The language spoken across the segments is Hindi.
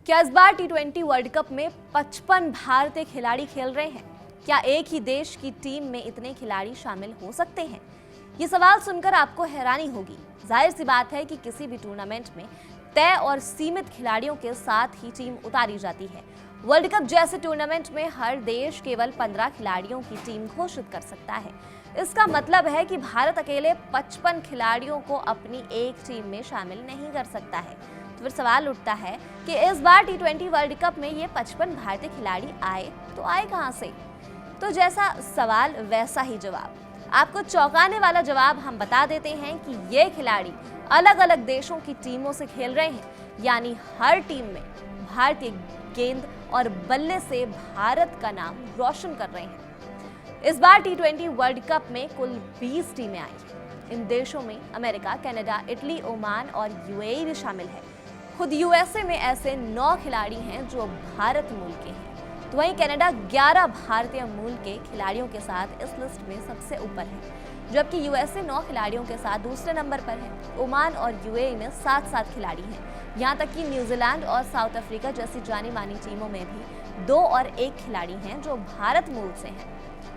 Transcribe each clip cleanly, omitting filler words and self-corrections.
क्या इस बार टी20 वर्ल्ड कप में 55 भारतीय खिलाड़ी खेल रहे हैं? क्या एक ही देश की टीम में इतने खिलाड़ी शामिल हो सकते हैं? ये सवाल सुनकर आपको हैरानी होगी। जाहिर सी बात है कि किसी भी टूर्नामेंट में तय और सीमित खिलाड़ियों के साथ ही टीम उतारी जाती है। वर्ल्ड कप जैसे टूर्नामेंट में हर देश केवल 15 खिलाड़ियों की टीम घोषित कर सकता है। इसका मतलब है कि भारत अकेले 55 खिलाड़ियों को अपनी एक टीम में शामिल नहीं कर सकता है। तो फिर सवाल उठता है कि इस बार टी20 वर्ल्ड कप में ये 55 भारतीय खिलाड़ी आए तो आए कहां से? तो जैसा सवाल वैसा ही जवाब। आपको चौंकाने वाला जवाब हम बता देते हैं कि ये खिलाड़ी अलग अलग देशों की टीमों से खेल रहे हैं, यानी हर टीम में भारतीय गेंद और बल्ले से भारत का नाम रोशन कर रहे हैं। इस बार टी20 वर्ल्ड कप में कुल 20 टीमें आई। इन देशों में अमेरिका, कनाडा, इटली, ओमान और यूएई भी शामिल है। खुद यूएसए में ऐसे 9 खिलाड़ी हैं जो भारत मूल के हैं। तो वहीं कनाडा 11 भारतीय मूल के खिलाड़ियों के साथ इस लिस्ट में सबसे ऊपर है, जबकि यूएसए 9 खिलाड़ियों के साथ दूसरे नंबर पर है। ओमान और यूएई में 7-7 खिलाड़ी हैं। यहाँ तक कि न्यूजीलैंड और साउथ अफ्रीका जैसी जानी मानी टीमों में भी 2 और 1 खिलाड़ी हैं जो भारत मूल से हैं।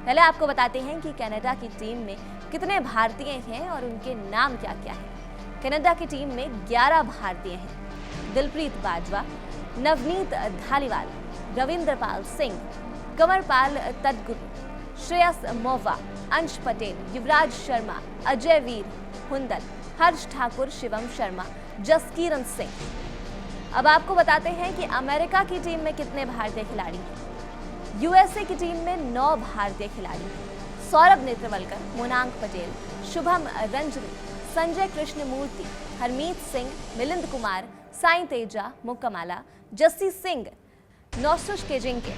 पहले आपको बताते हैं कि कनाडा की टीम में कितने भारतीय हैं और उनके नाम क्या क्या हैं। कनाडा की टीम में 11 भारतीय हैं। दिलप्रीत बाजवा, नवनीत धालीवाल, रविंद्रपाल सिंह, कंवरपाल तटगुरु, श्रेयस मोवा, अंश पटेल, युवराज शर्मा, अजय वीर हुंदल, हर्ष ठाकुर, शिवम शर्मा, जसकीरन सिंह। अब आपको बताते हैं कि अमेरिका की टीम में कितने भारतीय खिलाड़ी हैं। यूएसए की टीम में 9 भारतीय खिलाड़ी हैं। सौरभ नेत्रवलकर, मोनांक पटेल, शुभम रंजनी, संजय कृष्णमूर्ति, हरमीत सिंह, मिलिंद कुमार, साई तेजा, मुक्कामाला, जस्सी सिंह, नौशुश केजिंके।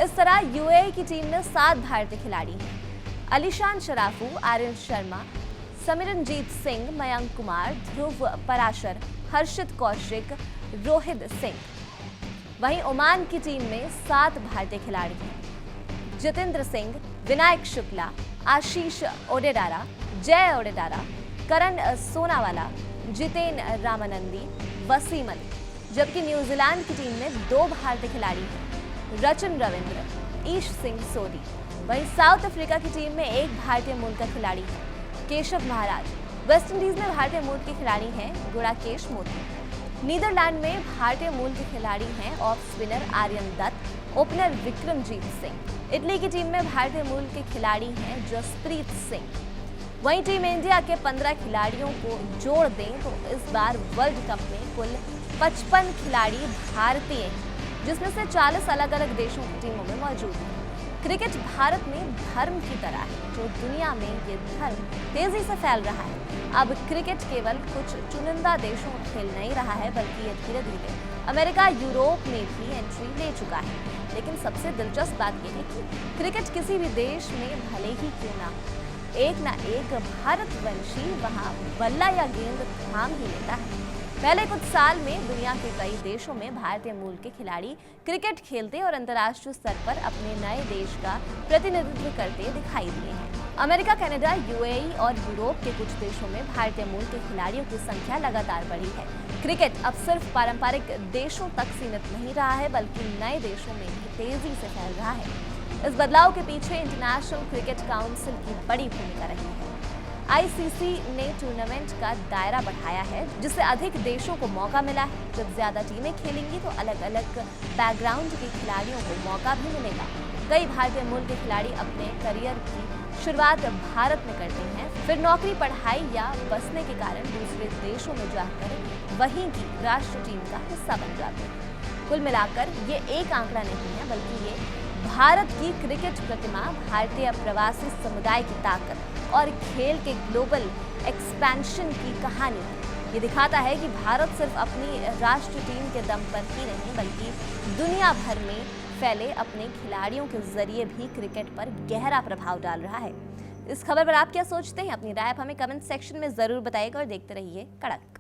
इस तरह यूएई की टीम में 7 भारतीय खिलाड़ी हैं। अलीशान शराफू, आर्यन शर्मा, समिरनजीत सिंह, मयंक कुमार, ध्रुव पराशर, हर्षित कौशिक, रोहित सिंह। वहीं ओमान की टीम में 7 भारतीय खिलाड़ी हैं। जितेंद्र सिंह, विनायक शुक्ला, आशीष ओडेडारा, जय ओडेडारा, करण सोनावाला, जितेन रामानंदी, वसीम अली। जबकि न्यूजीलैंड की टीम में 2 भारतीय खिलाड़ी हैं, रचन रविंद्र, ईश सिंह सोडी। वहीं साउथ अफ्रीका की टीम में 1 भारतीय मूल का खिलाड़ी है, केशव महाराज। वेस्ट इंडीज में भारतीय मूल के खिलाड़ी हैं गुड़ाकेश मोती। नीदरलैंड में भारतीय मूल के खिलाड़ी हैं off spinner Aryan Dutt, opener Vikramjit Singh. Italy की टीम में भारतीय मूल के खिलाड़ी हैं जसप्रीत सिंह। वहीं टीम इंडिया के 15 खिलाड़ियों को जोड़ दें तो इस बार वर्ल्ड कप में कुल 55 खिलाड़ी भारतीय हैं, जिसमें से 40 अलग अलग देशों की टीमों में मौजूद हैं। क्रिकेट भारत में धर्म की तरह है, जो दुनिया में ये धर्म तेजी से फैल रहा है। अब क्रिकेट केवल कुछ चुनिंदा देशों में खेल नहीं रहा है, बल्कि ये धीरे धीरे अमेरिका, यूरोप में भी एंट्री ले चुका है। लेकिन सबसे दिलचस्प बात यह है कि क्रिकेट किसी भी देश में भले ही क्यों ना एक भारतवंशी वहाँ बल्ला या गेंद थाम ही लेता है। पहले कुछ साल में दुनिया के कई देशों में भारतीय मूल के खिलाड़ी क्रिकेट खेलते और अंतर्राष्ट्रीय स्तर पर अपने नए देश का प्रतिनिधित्व करते दिखाई दिए हैं। अमेरिका, कनाडा, यूएई और यूरोप के कुछ देशों में भारतीय मूल के खिलाड़ियों की संख्या लगातार बढ़ी है। क्रिकेट अब सिर्फ पारंपरिक देशों तक सीमित नहीं रहा है, बल्कि नए देशों में भी तेजी से फैल रहा है। इस बदलाव के पीछे इंटरनेशनल क्रिकेट काउंसिल की बड़ी भूमिका रही है। आईसीसी ने टूर्नामेंट का दायरा बढ़ाया है, जिससे अधिक देशों को मौका मिला है। जब ज्यादा टीमें खेलेंगी तो अलग अलग बैकग्राउंड के खिलाड़ियों को मौका भी मिलेगा। कई भारतीय मूल के खिलाड़ी अपने करियर की शुरुआत भारत में करते हैं, फिर नौकरी, पढ़ाई या बसने के कारण दूसरे देशों में जाकर वहीं की राष्ट्रीय टीम का हिस्सा बन जाते हैं। कुल मिलाकर ये एक आंकड़ा नहीं है, बल्कि ये भारत की क्रिकेट प्रतिमा, भारतीय प्रवासी समुदाय की ताकत और खेल के ग्लोबल एक्सपेंशन की कहानी है। ये दिखाता है कि भारत सिर्फ अपनी राष्ट्रीय टीम के दम पर ही नहीं, बल्कि दुनिया भर में फैले अपने खिलाड़ियों के जरिए भी क्रिकेट पर गहरा प्रभाव डाल रहा है। इस खबर पर आप क्या सोचते हैं? अपनी राय हमें कमेंट सेक्शन में जरूर बताइएगा और देखते रहिए कड़क।